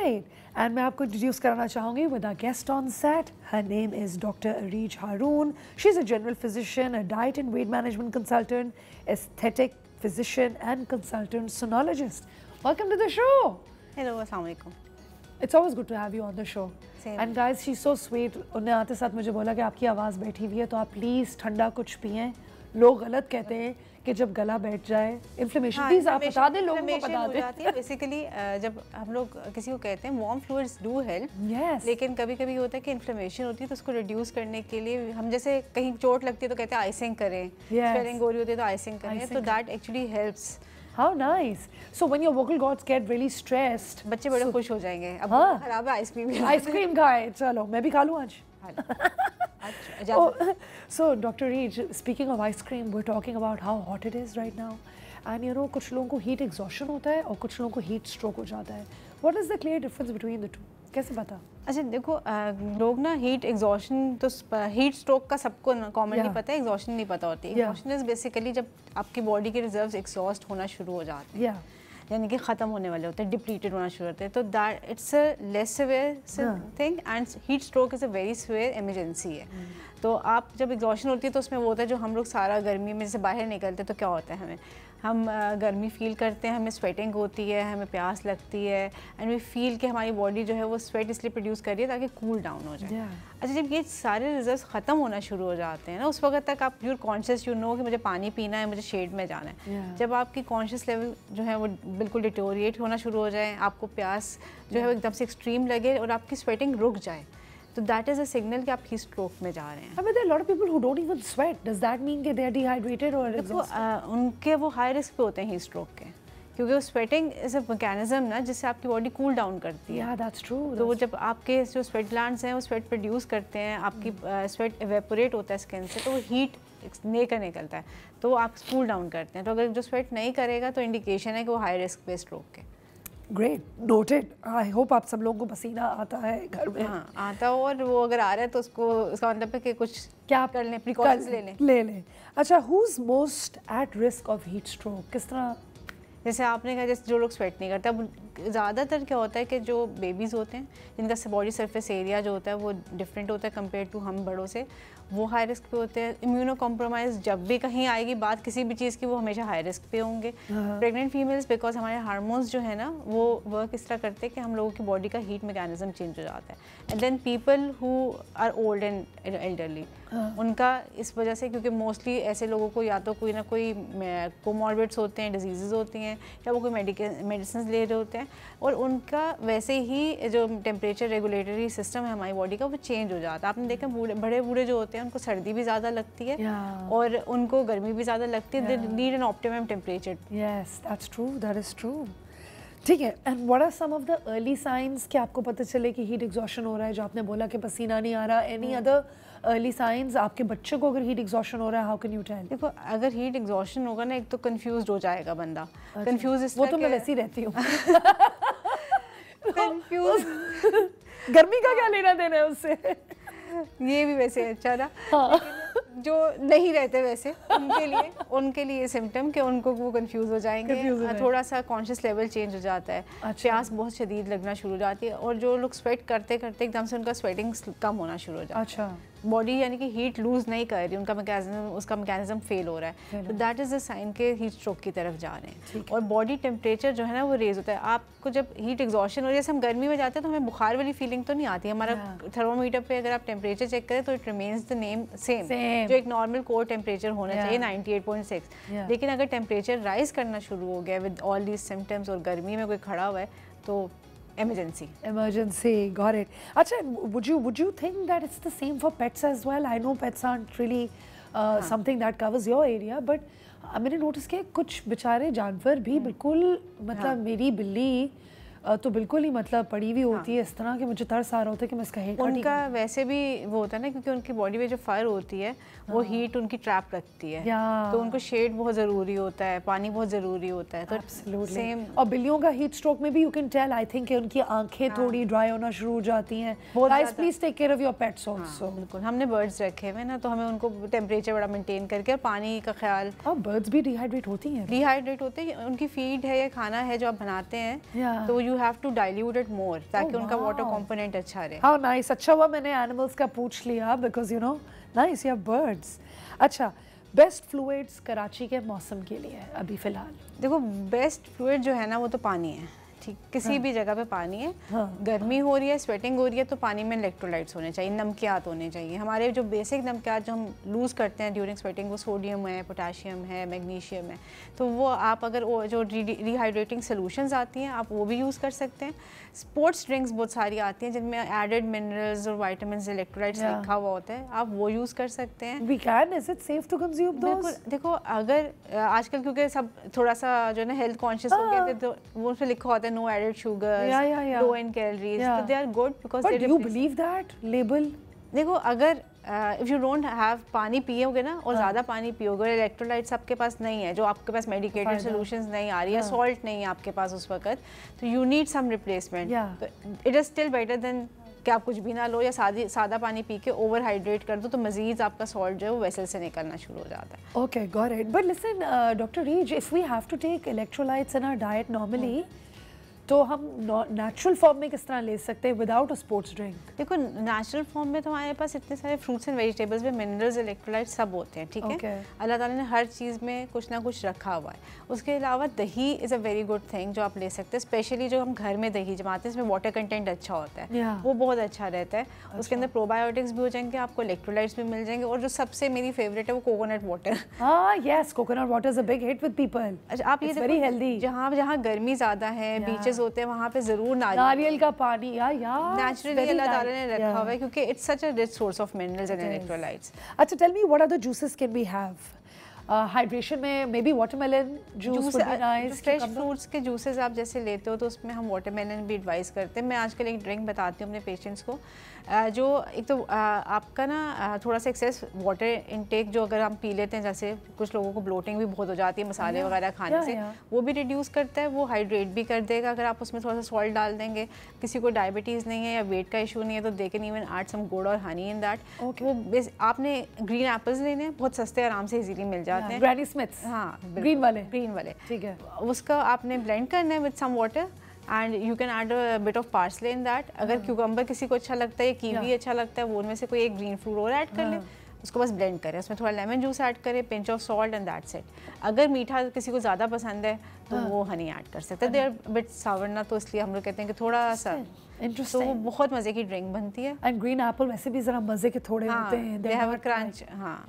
Right. And मैं आपको introduce कराना चाहूँगी with our guest on set. Her name is Dr. Areej Haroon. She's a general physician, a diet and weight management consultant, aesthetic physician and consultant sonologist. Welcome to the show. Hello, assalamu alaikum. It's always good to have you on the show. Same. And guys, she's so sweet. उन्हें आते साथ मुझे बोला कि आपकी आवाज़ बैठी हुई है तो आप प्लीज़ ठंडा कुछ पिएं. लोग गलत कहते हैं कि जब गला बैठ जाए इन्फ्लेमेशन, प्लीज आप बता दें लोगों को, बता दें. बेसिकली जब हम लोग किसी को कहते हैं वार्म फ्लूइड्स डू हेल्प, लेकिन कभी कभी होता है कि इन्फ्लेमेशन होती है तो उसको रिड्यूस करने के लिए हम जैसे कहीं चोट लगती है तो कहते हैं आइसिंग करें, स्वेलिंग हो रही होती है तो आइसिंग करें, तो that actually helps. How nice. So when your vocal cords get really stressed, बच्चे बड़े खुश हो जाएंगे. अब खराब है आइसक्रीम. आइसक्रीम खाए, चलो मैं भी खा लूँ आज. Oh, so Dr. Areej, speaking of ice cream, we're talking about how hot it is right now, and you know कुछ लोगों को heat exhaustion होता है और कुछ लोगों को heat stroke हो जाता है. What is the clear difference between the two? कैसे पता? अच्छा देखो, लोग ना हीट एग्जॉशन तो हीट स्ट्रोक का सबको कॉमनली पता है, एग्जॉशन नहीं पता होती. एग्जॉशन इज बेसिकली जब आपकी बॉडी के रिजर्व्स एग्जॉस्ट होना शुरू हो जाते हैं, यानी कि ख़त्म होने वाले होते हैं, डिप्लीटेड होना शुरू होते हैं, तो that it's a less severe thing and heat stroke is a very severe emergency है. तो आप जब एग्जॉशन होती है तो उसमें वो होता है जो हम लोग सारा गर्मी में जैसे बाहर निकलते हैं तो क्या होता है, हम गर्मी फील करते हैं, हमें स्वेटिंग होती है, हमें प्यास लगती है, एंड वी फील कि हमारी बॉडी जो है वो स्वेट इसलिए प्रोड्यूस कर रही है ताकि कूल डाउन हो जाए. अच्छा, जब ये सारे रिजल्ट्स ख़त्म होना शुरू हो जाते हैं ना, उस वक्त तक आप यूर कॉन्शियस, यू नो कि मुझे पानी पीना है, मुझे शेड में जाना है. जब आपकी कॉन्शियस लेवल जो है वो बिल्कुल डिटोरिएट होना शुरू हो जाए, आपको प्यास जो है वो एकदम से एक्सट्रीम लगे और आपकी स्वेटिंग रुक जाए, तो that is a signal कि आप हीट स्ट्रोक में जा रहे हैं. I mean, there are a lot of people who don't even sweat. Does that mean कि they are dehydrated or exhausted? उनके वो हाई रिस्क पे होते हैं हीट स्ट्रोक के, क्योंकि वो स्वेटिंग इज अ मैकेनिज्म ना जिससे आपकी बॉडी कूल डाउन करती है. Yeah, that's true. तो वो जब आपके जो स्वेट ग्लैंड्स हैं वो स्वेट प्रोड्यूस करते हैं, आपकी स्वेट एवेपोरेट होता है स्किन से, तो वो हीट लेकर निकलता है, तो वो आप कूल डाउन करते हैं. तो अगर जो स्वेट नहीं करेगा तो इंडिकेशन है कि वो हाई रिस्क पे स्ट्रोक के. Great, noted. I hope आप सब लोगों को पसीना आता है घर में. हाँ, आता हो, और वो अगर आ रहा है तो उसको उसका मतलब है कि कुछ क्या कर लें, प्रिकॉशंस ले लें. अच्छा, who's most at risk of heat stroke? किस तरह? जैसे आपने कहा, जैसे जो लोग स्वेट नहीं करते, अब ज़्यादातर क्या होता है कि जो बेबीज़ होते हैं जिनका बॉडी सरफेस एरिया जो होता है वो डिफरेंट होता है कंपेयर टू हम बड़ों से, वो हाई रिस्क पे होते हैं. इम्यूनो कॉम्प्रोमाइज़ जब भी कहीं आएगी बात किसी भी चीज़ की, वो हमेशा हाई रिस्क पे होंगे. प्रेग्नेंट फीमेल्स, बिकॉज हमारे हार्मोन्स जो है ना वो वर्क इस तरह करते हैं कि हम लोगों की बॉडी का हीट मैकेनिज्म चेंज हो जाता है. And then people who are old and elderly, उनका इस वजह से, क्योंकि मोस्टली ऐसे लोगों को या तो कोई ना कोई कोमॉर्बिड्स होते हैं, डिजीज़ होती हैं, या वो कोई मेडिसिन ले रहे होते हैं, और उनका वैसे ही जो टेम्परेचर रेगुलेटरी सिस्टम है हमारी बॉडी का वो चेंज हो जाता है. आपने देखा बड़े बूढ़े जो होते हैं उनको सर्दी भी ज़्यादा लगती है और उनको गर्मी भी ज़्यादा लगती है. They need an optimum temperature. Yes, that's true, that is true. ठीक है. And what are some of the early signs कि आपको पता चले कि हीट एग्जॉशन हो रहा है? जो आपने बोला कि पसीना नहीं आ रहा, एनी अदर अर्ली साइंस? आपके बच्चे को अगर हीट एग्जॉशन हो रहा है, हाउ कैन यू टेल? देखो, अगर हीट एग्जॉशन होगा ना, एक तो कंफ्यूज हो जाएगा बंदा. कंफ्यूज इस वो तो मैं वैसे ही रहती हूँ. कंफ्यूज गर्मी का क्या लेना देना है उससे? ये भी वैसे अच्छा ना. जो नहीं रहते वैसे उनके लिए सिम्टम कि उनको वो कंफ्यूज हो जाएंगे, थोड़ा सा कॉन्शियस लेवल चेंज हो जाता है. प्यास बहुत शदीद लगना शुरू हो जाती है, और जो लोग स्वेट करते करते एकदम से उनका स्वेटिंग कम होना शुरू हो जाता है. अच्छा, बॉडी यानी कि हीट लूज नहीं कर रही, उसका मैकेनिज्म फेल हो रहा है, तो दैट इज़ अ साइन के हीट स्ट्रोक की तरफ जा रहे हैं. और बॉडी टेम्परेचर जो है ना वो रेज होता है. आपको जब हीट एग्जॉशन हो रही है, जैसे हम गर्मी में जाते हैं तो हमें बुखार वाली फीलिंग तो नहीं आती. हमारा थर्मोमीटर पे अगर आप टेम्परेचर चेक करें तो इट रिमेन्स द सेम, जो एक नॉर्मल कोर टेम्परेचर होना चाहिए 98.6. लेकिन अगर टेम्परेचर राइज करना शुरू हो गया विद ऑल दीज सिम्टम्स और गर्मी में कोई खड़ा हुआ है तो emergency, got it. Acha, would you think that it's the same for pets as well? I know pets aren't really something that covers your area, but मैंने नोटिस किया कुछ बेचारे जानवर भी बिल्कुल, मतलब मेरी बिल्ली तो बिल्कुल ही मतलब पड़ी हुई होती है इस तरह कि मुझे तरस आ रहा होता है कि मैं इसका हेयर उनका वैसे भी वो होता है ना, क्योंकि उनकी बॉडी में जो फर होती है वो हीट उनकी ट्रैप रखती है, तो उनको शेड बहुत ज़रूरी होता है, पानी बहुत ज़रूरी होता है. तो सेम. और बिल्लियों का हीट स्ट्रोक में भी you can tell, I think उनकी आंखें थोड़ी ड्राई होना शुरू हो जाती हैं. Guys, please take care of your pets also. बिल्कुल, हमने बर्ड्स रखे हुए ना, तो हमें उनको टेम्परेचर बड़ा मेंटेन करके और पानी का ख्याल. और बर्ड्स भी डिहाइड्रेट होती हैं. डिहाइड्रेट होते हैं, उनकी फीड है या खाना है जो आप बनाते हैं, तो you you have to dilute it more ताकि उनका वाटर कंपोनेंट अच्छा रहे। हाउ नाइस, अच्छा हुआ मैंने एनिमल्स का पूछ लिया because you know nice, you have birds. अच्छा, बेस्ट फ्लूइड्स कराची के मौसम के लिए अभी फ़िलहाल? देखो बेस्ट फ्लूइड जो है ना वो तो पानी है, ठीक, किसी भी जगह पे पानी है। गर्मी हो रही है, स्वेटिंग हो रही है, तो पानी में इलेक्ट्रोलाइट्स होने चाहिए, नमकियात होने चाहिए। हमारे जो बेसिक नमकियात जो हम लूज़ करते हैं ड्यूरिंग स्वेटिंग, वो सोडियम है, पोटाशियम है, मैग्नीशियम है, तो वो आप अगर जो रिहाइड्रेटिंग सोल्यूशंस आती हैं आप वो भी यूज़ कर सकते हैं। स्पोर्ट्स ड्रिंक्स बहुत सारी आती हैं जिनमें एडेड मिनरल्स और विटामिन्स, इलेक्ट्रोलाइट्स लिखा हुआ होता है, आप वो यूज़ कर सकते हैं। We can, is it safe to consume those? देखो अगर आजकल क्योंकि सब थोड़ा सा जो है ना हेल्थ कॉन्शियस हो गए थे, तो वो उसमें लिखा होता है no added sugars, low in calories, so they are good because but do you believe that label? देखो अगर if you don't have पानी पियोगे ना और ज़्यादा पानी पियोगे, इलेक्ट्रोलाइट्स आपके पास नहीं है, जो आपके पास मेडिकेटेड सॉल्यूशंस नहीं आ रही है, सॉल्ट नहीं है आपके पास उस वक्त, तो you need some replacement. It is still better than कि आप कुछ भी ना लो या सादा पानी पी के ओवर हाइड्रेट कर दो, तो मजीद आपका सॉल्ट जो है वो वेसल से निकलना शुरू हो जाता है। Okay, got it. But listen doctor Rees, if we have to take electrolytes in our diet normally, तो हम नेचुरल फॉर्म में किस तरह ले सकते हैं विदाउट अ स्पोर्ट्स ड्रिंक? देखो नेचुरल फॉर्म में तो हमारे पास इतने सारे फ्रूट्स एंड वेजिटेबल्स में मिनरल्स, इलेक्ट्रोलाइट्स सब होते हैं, ठीक है। अल्लाह ताला ने हर चीज़ में कुछ ना कुछ रखा हुआ है। उसके अलावा दही is a very good thing जो आप ले सकते हैं, स्पेशली जो हम घर में दही जमाते हैं इसमें वाटर कंटेंट अच्छा होता है, वो बहुत अच्छा रहता है। उसके अंदर प्रोबायोटिक्स भी हो जाएंगे, आपको इलेक्ट्रोलाइट्स भी मिल जाएंगे, और जो सबसे मेरी फेवरेट है वो कोकोनट वाटर। हाँ yes, coconut water is a big hit with people. अच्छा, आप ये वेरी हेल्दी। जहाँ जहाँ गर्मी ज़्यादा है, बीचेस होते हैं, वहाँ पे जरूर नारियल का पानी या नेचुरली अल्लाह ताला ने रखा हुआ है, क्योंकि it's such a rich source of minerals and electrolytes. अच्छा, tell me what are the juices can we have? Hydration में may be watermelon juice would be nice. Fresh fruits के जूसेस आप जैसे लेते हो तो उसमें हम वाटरमेलन भी एडवाइस करते हैं। मैं आजकल एक ड्रिंक बताती हूँ अपने पेशेंट्स को, जो एक तो आपका ना थोड़ा सा एक्सेस वाटर इनटेक जो अगर हम पी लेते हैं, जैसे कुछ लोगों को ब्लोटिंग भी बहुत हो जाती है मसाले वगैरह खाने से, वो भी रिड्यूस करता है, वो हाइड्रेट भी कर देगा। अगर आप उसमें थोड़ा सा सॉल्ट डाल देंगे, किसी को डायबिटीज़ नहीं है या वेट का इशू नहीं है, तो they can even add some गुड़ और हनी इन दैट। वो आपने ग्रीन एप्पल्स लेने हैं, बहुत सस्ते आराम से इजीली मिल जाते हैं, ग्रैनी स्मिथ्स, हाँ ग्रीन वाले, ठीक है। उसका आपने ब्लेंड करना है with some water and you can add a bit of parsley in that. अगर क्यूकम्बर किसी को अच्छा लगता है, कीवी अच्छा लगता है, वो उनमें से कोई एक ग्रीन फ्रूट और ऐड कर ले, उसको बस ब्लेंड करें, उसमें थोड़ा लेमन जूस ऐड करें, pinch of salt and that's it. अगर मीठा किसी को ज़्यादा पसंद है तो वो हनी ऐड कर सकते हैं। दे आर बिट सावर ना, तो इसलिए हम लोग कहते हैं कि थोड़ा सा, तो वो बहुत मज़े की ड्रिंक बनती है। एंड ग्रीन एप्पल वैसे भी ज़रा मज़े के थोड़े होते हैं, दे हैव अ क्रंच। हाँ,